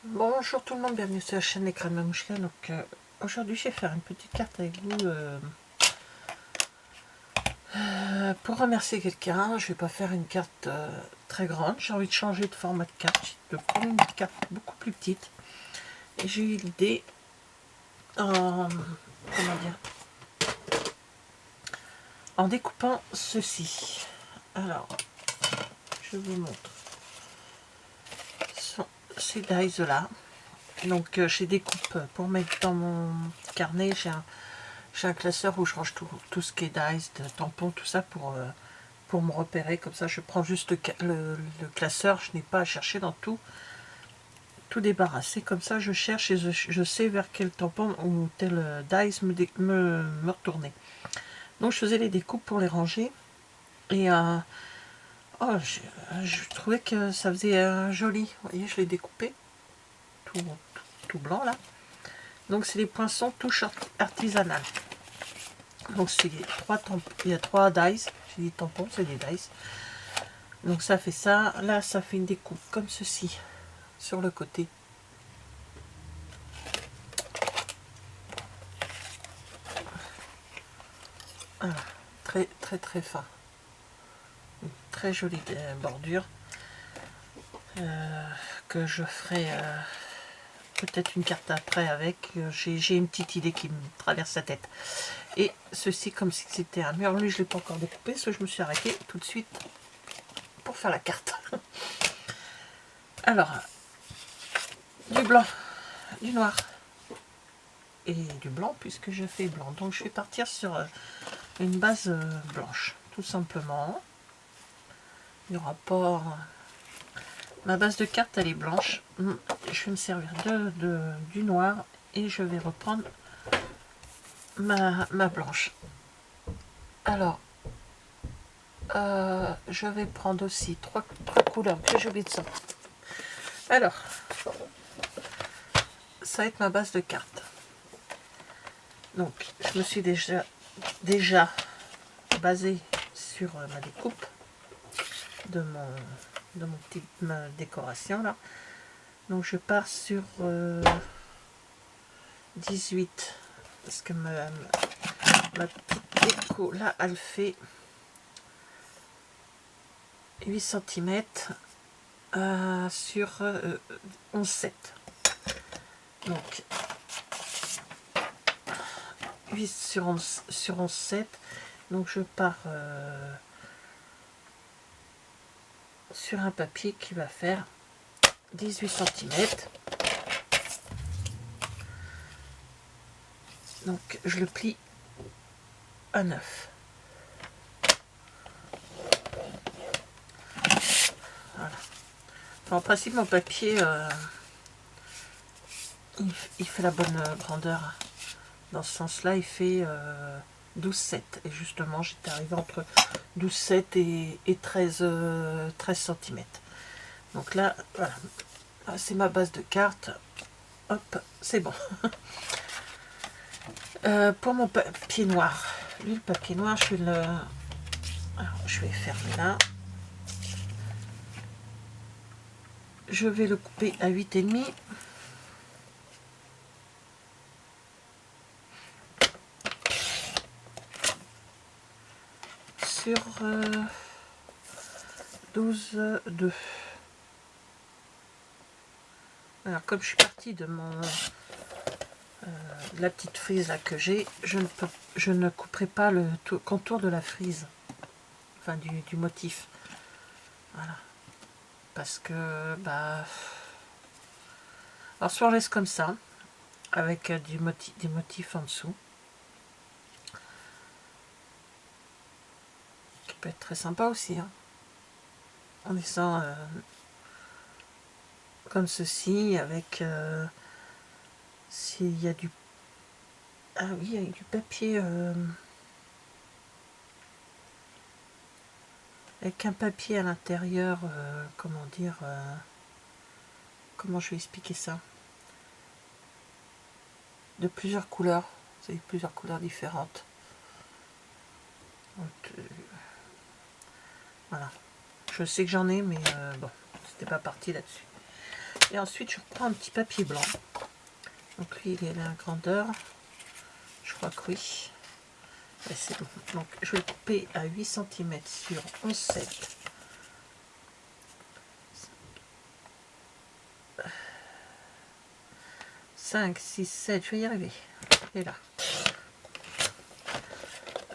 Bonjour tout le monde, bienvenue sur la chaîne L'écran de Mamouchka. Donc aujourd'hui je vais faire une petite carte avec vous pour remercier quelqu'un. Je vais pas faire une carte très grande, j'ai envie de changer de format de carte, de prendre une carte beaucoup plus petite. Et j'ai eu l'idée en, comment dire, en découpant ceci. Alors, je vous montre. Ces dies là. Donc j'ai des coupes pour mettre dans mon carnet. J'ai un classeur où je range tout ce qui est dies, tampons, tout ça pour me repérer. Comme ça je prends juste le classeur, je n'ai pas à chercher dans tout débarrasser. Comme ça je cherche et je sais vers quel tampon ou tel dies me retourner. Donc je faisais les découpes pour les ranger. Et oh, je trouvais que ça faisait joli. Vous voyez, je l'ai découpé tout blanc là. Donc c'est des poinçons touche artisanale. Donc c'est trois tampons, il y a 3 dies, j'ai dit tampons, c'est des dies. Donc ça fait ça, là ça fait une découpe comme ceci sur le côté. Voilà, très très très fin. Une très jolie bordure que je ferai peut-être une carte après avec. J'ai une petite idée qui me traverse la tête. Et ceci comme si c'était un mur. Lui je ne l'ai pas encore découpé, parce que je me suis arrêtée tout de suite pour faire la carte. Alors, du blanc, du noir et du blanc, puisque je fais blanc. Donc je vais partir sur une base blanche, tout simplement. Il n'y aura pas... Ma base de carte, elle est blanche. Je vais me servir du noir et je vais reprendre ma blanche. Alors, je vais prendre aussi trois couleurs que j'ai oublié de sortir. Alors, ça va être ma base de carte. Donc, je me suis déjà basée sur ma découpe de mon petit décoration là. Donc je pars sur 18 parce que ma petite déco là elle fait 8 cm sur 11,7. Donc 8 sur 11,7. Donc je pars sur un papier qui va faire 18 cm. Donc je le plie à 9. Voilà. Enfin, en principe mon papier il fait la bonne grandeur. Dans ce sens là il fait 12,7 et justement j'étais arrivée entre 12,7 et 13 cm. Donc là voilà, c'est ma base de carte. Hop, c'est bon. Pour mon papier noir, lui le papier noir je vais le... Alors, je vais fermer là. Je vais le couper à 8,5. Sur 12,2. Alors comme je suis partie de la petite frise là que j'ai, je ne couperai pas le contour de la frise, enfin du motif. Voilà. Parce que bah, alors soit on laisse comme ça avec des motifs en dessous, qui peut être très sympa aussi, hein. En laissant comme ceci avec s'il y a du... Ah oui, il y a du papier avec un papier à l'intérieur, comment dire, comment je vais expliquer ça, de plusieurs couleurs, c'est plusieurs couleurs différentes. Donc, voilà, je sais que j'en ai, mais bon, c'était pas parti là-dessus. Et ensuite, je reprends un petit papier blanc. Donc lui, il est à la grandeur. Je crois que oui. Ouais, c'est bon. Donc je vais couper à 8 cm sur 11,7. 5, 6, 7, je vais y arriver. Et là.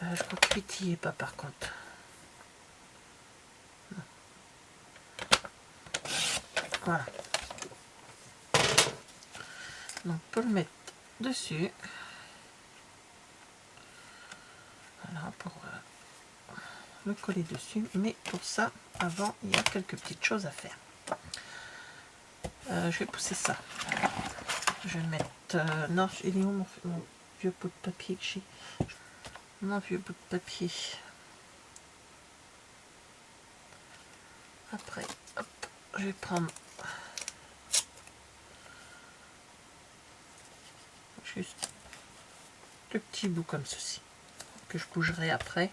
Je crois que 8 n'y est pas par contre. Non. Voilà. Donc on peut le mettre dessus. Voilà, pour le coller dessus. Mais pour ça, avant, il y a quelques petites choses à faire. Je vais pousser ça. Je vais mettre... non, il est où mon vieux bout de papier que j'ai? Mon vieux bout de papier. Après, hop, je vais prendre juste deux petits bouts comme ceci, que je bougerai après.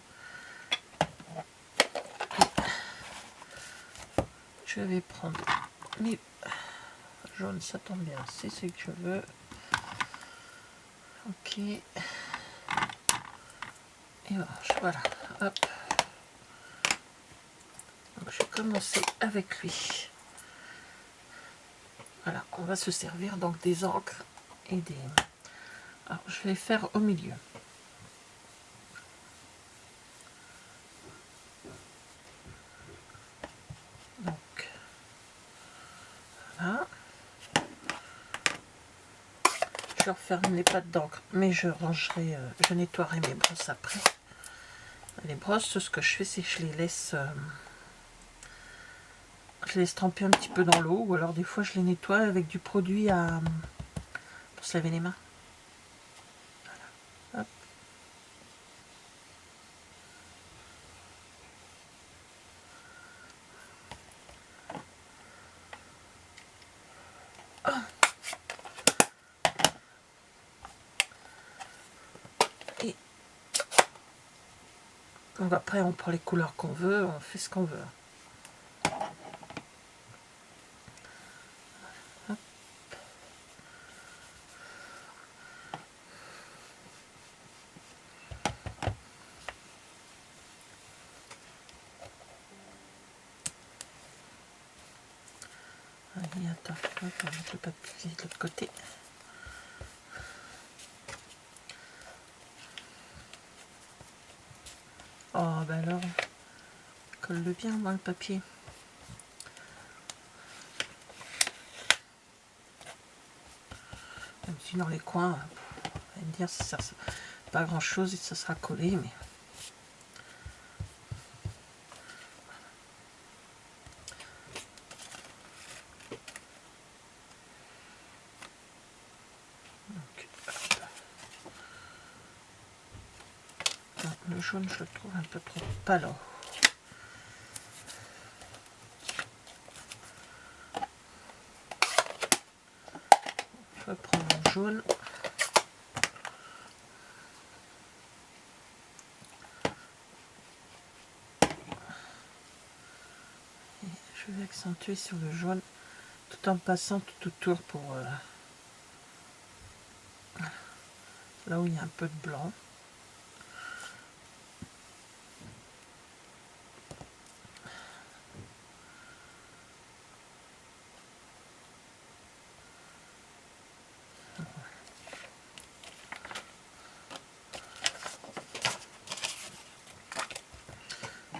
Je vais prendre mes jaunes, ça tombe bien, c'est ce que je veux. Ok. Et voilà, hop. Donc je vais commencer avec lui. Voilà, on va se servir donc des encres et des... Alors je vais faire au milieu. Donc voilà. Je referme les pattes d'encre, mais je rangerai, je nettoierai mes brosses après. Les brosses, ce que je fais, c'est que je les laisse tremper un petit peu dans l'eau, ou alors des fois je les nettoie avec du produit pour se laver les mains. Voilà. Hop. Et donc après on prend les couleurs qu'on veut, on fait ce qu'on veut. Hop. Allez, attends, on va mettre le papier de l'autre côté. Oh ben alors, colle-le bien dans le papier. Même si dans les coins, vous allez me dire si ça pas grand chose et ça sera collé, mais donc, le jaune je le trouve un peu trop pâle. Je reprends mon jaune. Et je vais accentuer sur le jaune tout en passant tout autour pour là où il y a un peu de blanc.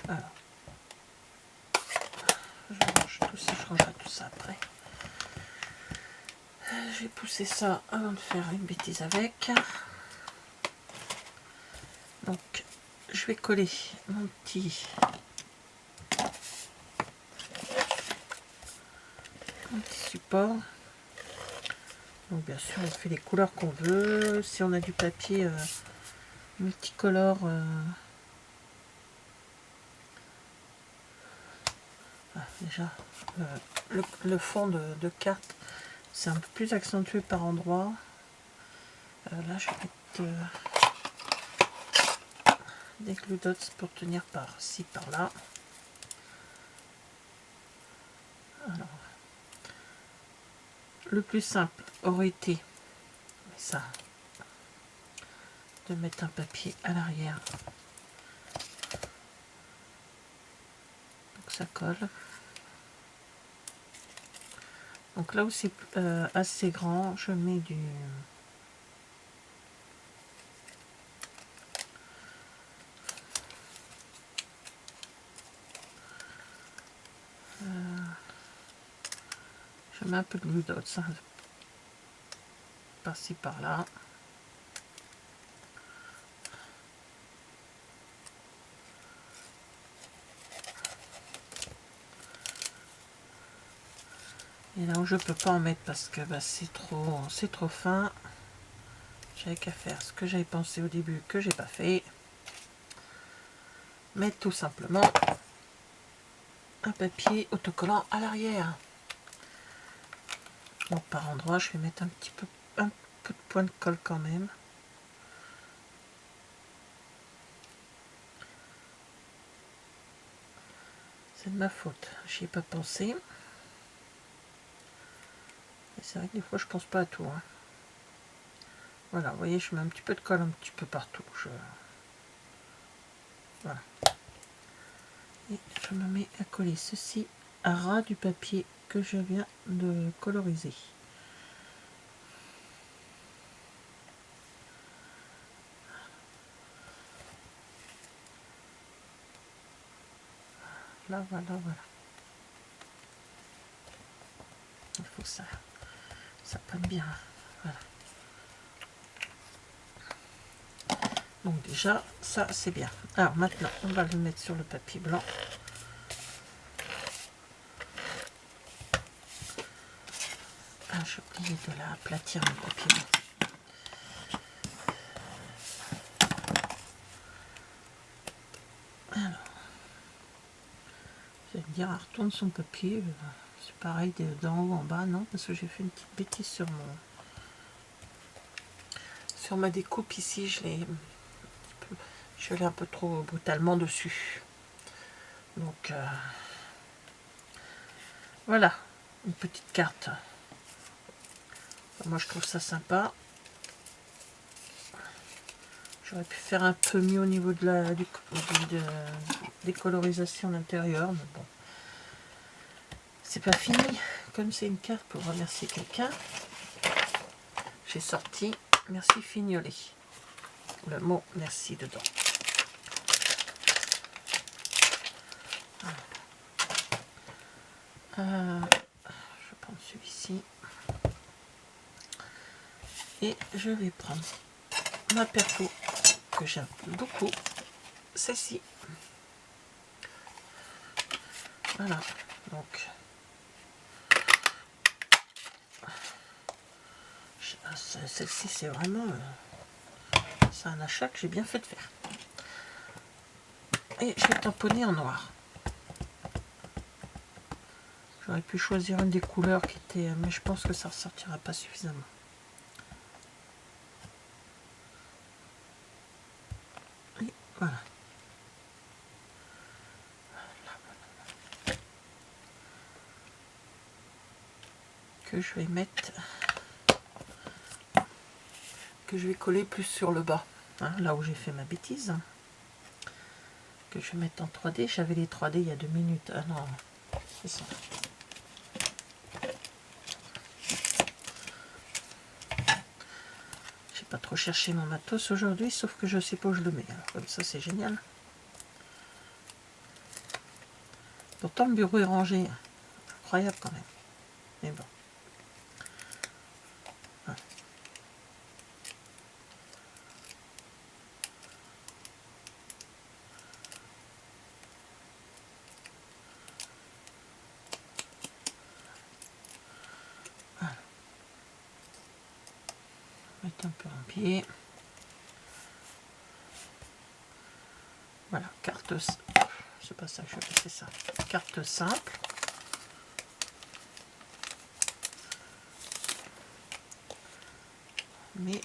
Alors, je range tout ça, je rangerai tout ça après. Je vais pousser ça avant de faire une bêtise avec. Donc, je vais coller mon petit support. Donc bien sûr on fait les couleurs qu'on veut. Si on a du papier multicolore, déjà le fond de carte c'est un peu plus accentué par endroit. Là je vais mettre des glue dots pour tenir par-ci par-là. Alors le plus simple aurait été ça, de mettre un papier à l'arrière pour que ça colle. Donc là où c'est assez grand, je mets du je mets un peu de glue dots par-ci par-là. Et là où je peux pas en mettre parce que bah, c'est trop fin, j'avais qu'à faire ce que j'avais pensé au début que j'ai pas fait, mettre tout simplement un papier autocollant à l'arrière. Donc par endroit je vais mettre un peu de point de colle quand même. C'est de ma faute, j'y ai pas pensé. C'est vrai que des fois je pense pas à tout. Hein. Voilà, vous voyez, je mets un petit peu de colle un petit peu partout. Voilà. Et je me mets à coller ceci à ras du papier que je viens de coloriser. Là, voilà. Il faut que ça prenne bien. Voilà. Donc déjà, ça c'est bien. Alors maintenant, on va le mettre sur le papier blanc. Ah, j'ai oublié de la aplatir le papier blanc. Alors, je vais me dire, elle retourne son papier. C'est pareil d'en haut en bas, non, parce que j'ai fait une petite bêtise sur ma découpe ici. Je l'ai un peu trop brutalement dessus. Donc voilà, une petite carte. Moi je trouve ça sympa. J'aurais pu faire un peu mieux au niveau de des colorisations d'intérieur, mais bon. C'est pas fini. Comme c'est une carte pour remercier quelqu'un, j'ai sorti merci Fignolet. Le mot merci dedans. Je vais prendre celui-ci. Et je vais prendre ma perco que j'aime beaucoup, celle-ci. Voilà, donc celle-ci c'est vraiment c'est un achat que j'ai bien fait de faire. Et je vais tamponner en noir. J'aurais pu choisir une des couleurs qui était, mais je pense que ça ne ressortira pas suffisamment. Et voilà. Que je vais mettre, que je vais coller plus sur le bas, hein, là où j'ai fait ma bêtise. Que je vais mettre en 3D. J'avais les 3D il y a 2 minutes. Ah non, c'est ça. J'ai pas trop cherché mon matos aujourd'hui, sauf que je sais pas où je le mets. Alors, comme ça, c'est génial. Pourtant, le bureau est rangé. Incroyable quand même. Mais bon. Voilà. Voilà. Mettre un peu en pied. Voilà, carte. C'est pas ça que je fais, c'est ça. Carte simple. Mais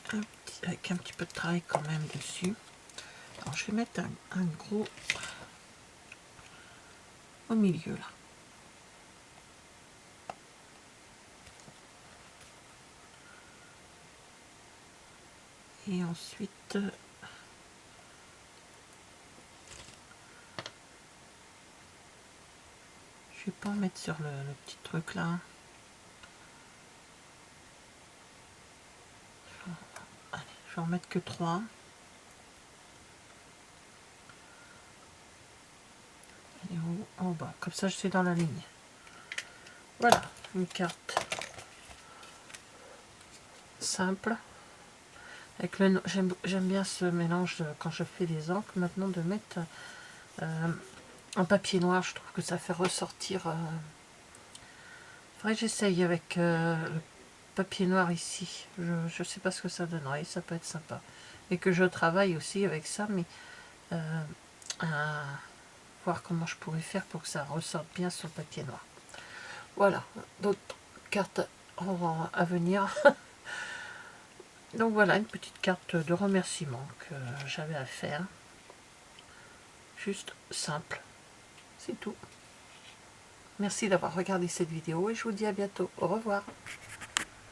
avec un petit peu de travail quand même dessus. Alors je vais mettre un gros au milieu là. Et ensuite, je vais pas en mettre sur le petit truc là. Allez, je vais en mettre que 3. Et en bas, comme ça je suis dans la ligne. Voilà, une carte simple. Avec le, j'aime bien ce mélange quand je fais les encres maintenant de mettre en papier noir. Je trouve que ça fait ressortir. Faudrait que j'essaye avec le papier noir ici. Je sais pas ce que ça donnerait, ça peut être sympa. Et que je travaille aussi avec ça, mais à voir comment je pourrais faire pour que ça ressorte bien sur le papier noir. Voilà, d'autres cartes à venir. Donc voilà, une petite carte de remerciement que j'avais à faire. Juste simple, c'est tout. Merci d'avoir regardé cette vidéo et je vous dis à bientôt. Au revoir.